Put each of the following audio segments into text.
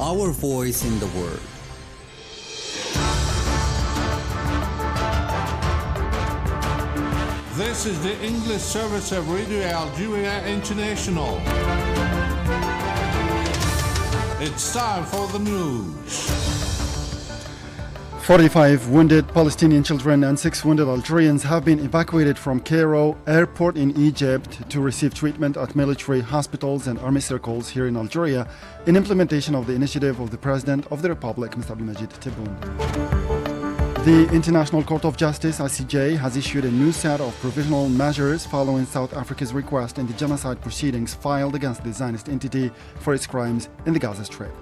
our voice in the world. This is the English service of Radio Algeria International. It's time for the news. 45 wounded Palestinian children and 6 wounded Algerians have been evacuated from Cairo airport in Egypt to receive treatment at military hospitals and army circles here in Algeria in implementation of the initiative of the President of the Republic, Mr. Abdelmajid Tebboune. The International Court of Justice, ICJ, has issued a new set of provisional measures following South Africa's request in the genocide proceedings filed against the Zionist entity for its crimes in the Gaza Strip.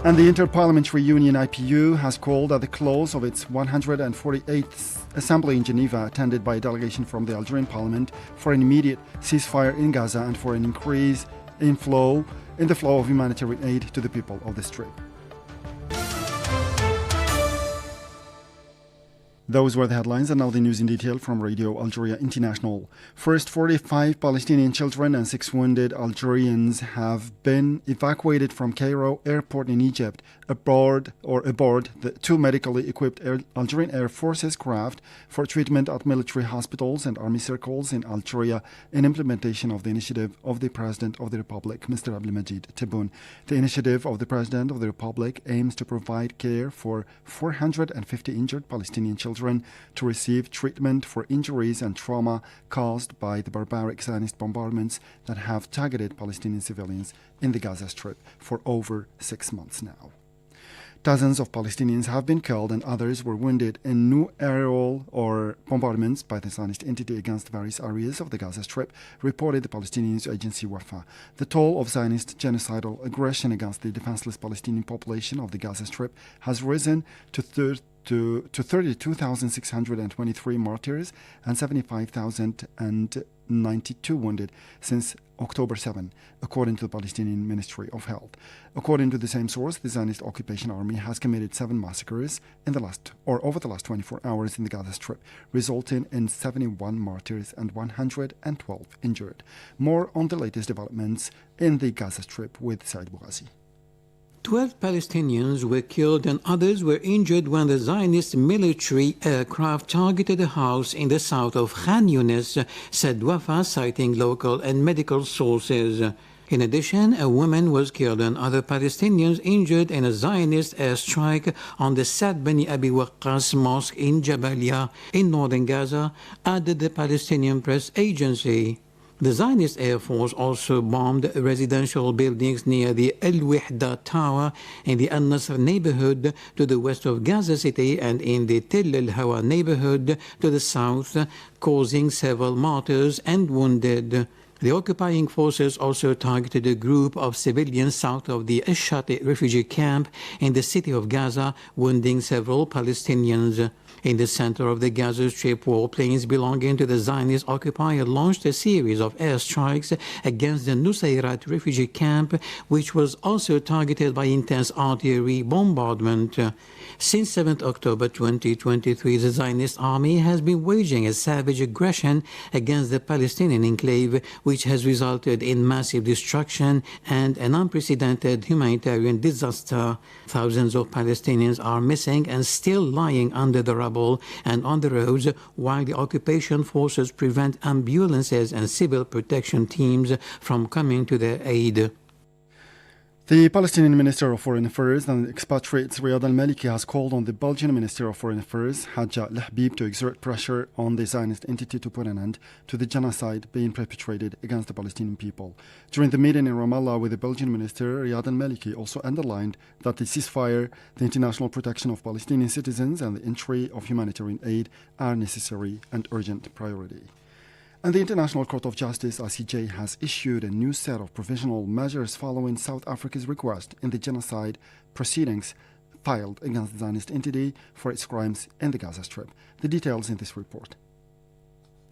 And the Inter-Parliamentary Union, IPU, has called at the close of its 148th Assembly in Geneva, attended by a delegation from the Algerian Parliament, for an immediate ceasefire in Gaza and for an increase in the flow of humanitarian aid to the people of the Strip. Those were the headlines, and now the news in detail from Radio Algeria International. First, 45 Palestinian children and 6 wounded Algerians have been evacuated from Cairo airport in Egypt aboard the 2 medically equipped Algerian Air Forces craft for treatment at military hospitals and army circles in Algeria in implementation of the initiative of the President of the Republic, Mr. Abdelmajid Tebboune. The initiative of the President of the Republic aims to provide care for 450 injured Palestinian children to receive treatment for injuries and trauma caused by the barbaric Zionist bombardments that have targeted Palestinian civilians in the Gaza Strip for over 6 months now. Dozens of Palestinians have been killed and others were wounded in new aerial or bombardments by the Zionist entity against various areas of the Gaza Strip, reported the Palestinian news agency Wafa. The toll of Zionist genocidal aggression against the defenseless Palestinian population of the Gaza Strip has risen to 32,623 martyrs and 75,092 wounded since October 7, according to the Palestinian Ministry of Health. According to the same source, the Zionist occupation army has committed 7 massacres over the last 24 hours in the Gaza Strip, resulting in 71 martyrs and 112 injured. More on the latest developments in the Gaza Strip with Said Bougazi. 12 Palestinians were killed and others were injured when the Zionist military aircraft targeted a house in the south of Khan Yunis, said Wafa, citing local and medical sources. In addition, a woman was killed and other Palestinians injured in a Zionist airstrike on the Sad Bani Abi Waqqas mosque in Jabalia in northern Gaza, added the Palestinian press agency. The Zionist Air Force also bombed residential buildings near the El Wihda Tower in the Al-Nasr neighborhood to the west of Gaza City and in the Tel El-Hawa neighborhood to the south, causing several martyrs and wounded. The occupying forces also targeted a group of civilians south of the Eshati refugee camp in the city of Gaza, wounding several Palestinians. In the center of the Gaza Strip, warplanes belonging to the Zionist occupier launched a series of airstrikes against the Nusayrat refugee camp, which was also targeted by intense artillery bombardment. Since 7 October 2023, the Zionist army has been waging a savage aggression against the Palestinian enclave, which has resulted in massive destruction and an unprecedented humanitarian disaster. Thousands of Palestinians are missing and still lying under the rubble and on the roads, while the occupation forces prevent ambulances and civil protection teams from coming to their aid. The Palestinian Minister of Foreign Affairs and Expatriates Riyad al-Maliki has called on the Belgian Minister of Foreign Affairs Hadja al-Habib to exert pressure on the Zionist entity to put an end to the genocide being perpetrated against the Palestinian people. During the meeting in Ramallah with the Belgian Minister, Riyad al-Maliki also underlined that the ceasefire, the international protection of Palestinian citizens and the entry of humanitarian aid are necessary and urgent priority. And the International Court of Justice, ICJ, has issued a new set of provisional measures following South Africa's request in the genocide proceedings filed against the Zionist entity for its crimes in the Gaza Strip. The details in this report.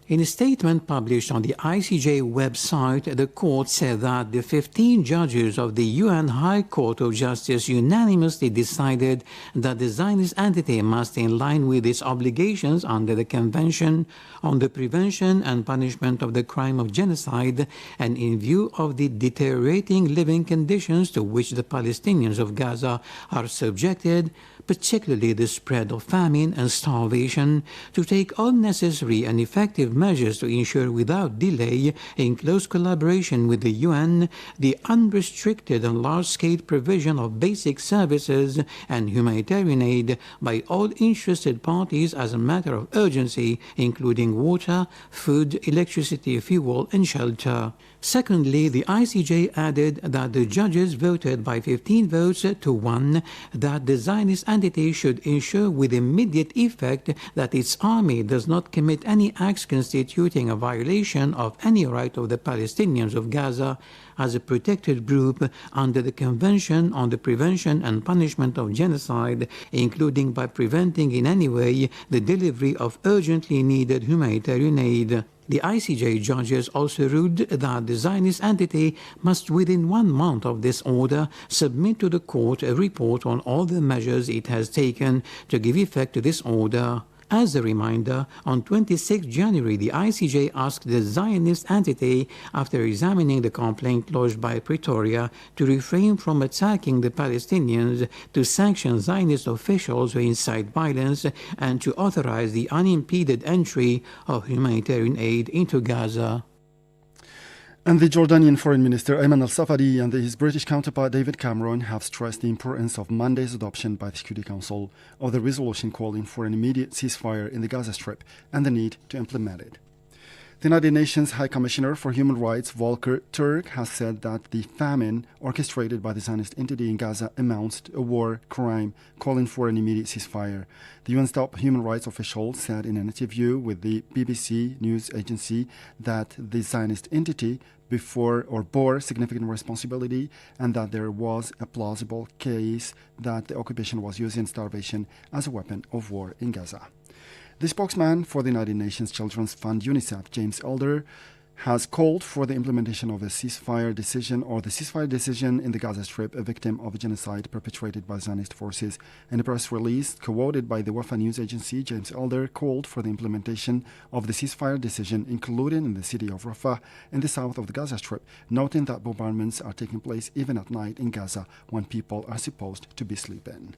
In a statement published on the ICJ website, the court said that the 15 judges of the UN High Court of Justice unanimously decided that the Zionist entity must, in line with its obligations under the Convention on the Prevention and Punishment of the Crime of Genocide, and in view of the deteriorating living conditions to which the Palestinians of Gaza are subjected, particularly the spread of famine and starvation, to take all necessary and effective measures to ensure without delay, in close collaboration with the UN, the unrestricted and large-scale provision of basic services and humanitarian aid by all interested parties as a matter of urgency, including water, food, electricity, fuel, and shelter. Secondly, the ICJ added that the judges voted by 15 votes to 1 that the Zionist entity should ensure with immediate effect that its army does not commit any acts constituting a violation of any right of the Palestinians of Gaza as a protected group under the Convention on the Prevention and Punishment of Genocide, including by preventing in any way the delivery of urgently needed humanitarian aid. The ICJ judges also ruled that the Zionist entity must, within 1 month of this order, submit to the court a report on all the measures it has taken to give effect to this order. As a reminder, on 26 January, the ICJ asked the Zionist entity, after examining the complaint lodged by Pretoria, to refrain from attacking the Palestinians, to sanction Zionist officials who incite violence, and to authorize the unimpeded entry of humanitarian aid into Gaza. And the Jordanian Foreign Minister Ayman al-Safadi and his British counterpart David Cameron have stressed the importance of Monday's adoption by the Security Council of the resolution calling for an immediate ceasefire in the Gaza Strip and the need to implement it. The United Nations High Commissioner for Human Rights Volker Turk has said that the famine orchestrated by the Zionist entity in Gaza amounts to a war crime, calling for an immediate ceasefire. The UN's top human rights official said in an interview with the BBC news agency that the Zionist entity bore significant responsibility and that there was a plausible case that the occupation was using starvation as a weapon of war in Gaza. The spokesman for the United Nations Children's Fund UNICEF, James Elder, has called for the implementation of a ceasefire decision in the Gaza Strip, a victim of a genocide perpetrated by Zionist forces. In a press release quoted by the Wafa news agency, James Elder called for the implementation of the ceasefire decision, including in the city of Rafah in the south of the Gaza Strip, noting that bombardments are taking place even at night in Gaza when people are supposed to be sleeping.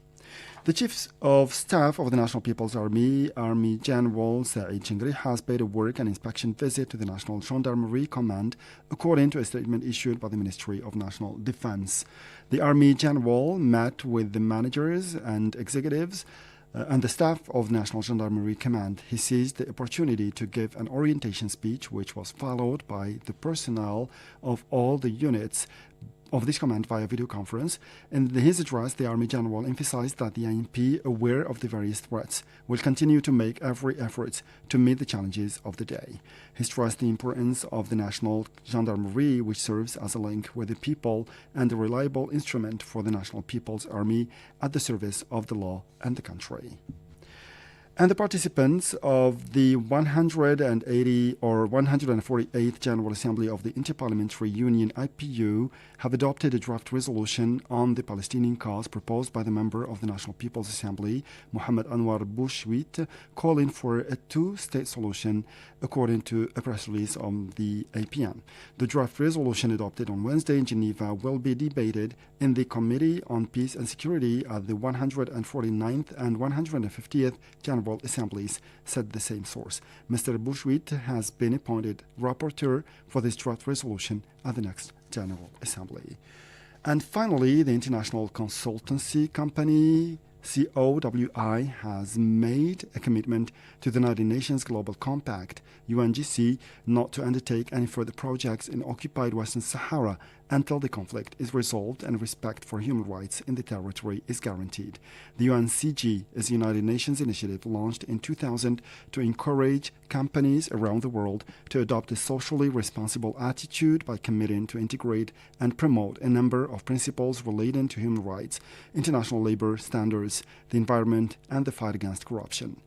The Chief of Staff of the National People's Army, Army General Saeed Chingri, has paid a work and inspection visit to the National Gendarmerie Command, according to a statement issued by the Ministry of National Defense. The Army General met with the managers and executives and the staff of National Gendarmerie Command. He seized the opportunity to give an orientation speech, which was followed by the personnel of all the units of this command via video conference. In his address, the Army General emphasized that the INP, aware of the various threats, will continue to make every effort to meet the challenges of the day. He stressed the importance of the National Gendarmerie, which serves as a link with the people and a reliable instrument for the National People's Army at the service of the law and the country. And the participants of the 180 or 148th General Assembly of the Interparliamentary Union (IPU) have adopted a draft resolution on the Palestinian cause proposed by the member of the National People's Assembly, Mohammed Anwar Bouchouit, calling for a two-state solution, according to a press release on the APN. The draft resolution adopted on Wednesday in Geneva will be debated in the Committee on Peace and Security at the 149th and 150th General Assemblies, said the same source. Mr. Bouchouit has been appointed rapporteur for this draft resolution at the next General Assembly. And finally, the international consultancy company COWI has made a commitment to the United Nations Global Compact, UNGC, not to undertake any further projects in occupied Western Sahara until the conflict is resolved and respect for human rights in the territory is guaranteed. The UNCG is a United Nations initiative launched in 2000 to encourage companies around the world to adopt a socially responsible attitude by committing to integrate and promote a number of principles relating to human rights, international labor standards, the environment, and the fight against corruption.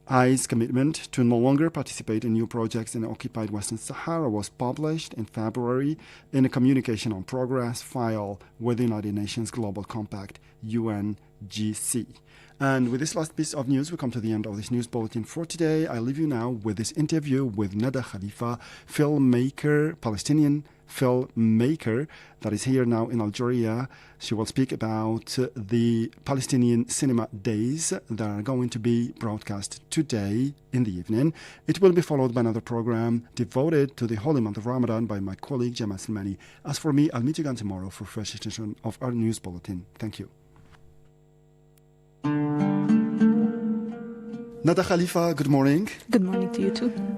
COWI's commitment to no longer participate in new projects in the occupied Western Sahara was published in February in a Communication on Progress file with the United Nations Global Compact, UNGC. And with this last piece of news, we come to the end of this news bulletin for today. I leave you now with this interview with Nada Khalifa, Palestinian filmmaker that is here now in Algeria. She will speak about the Palestinian Cinema Days that are going to be broadcast today in the evening. It will be followed by another program devoted to the holy month of Ramadan by my colleague Jamal Silmani. As for me, I'll meet you again tomorrow for a fresh edition of our news bulletin. Thank you. Nada Khalifa, good morning. Good morning to you too.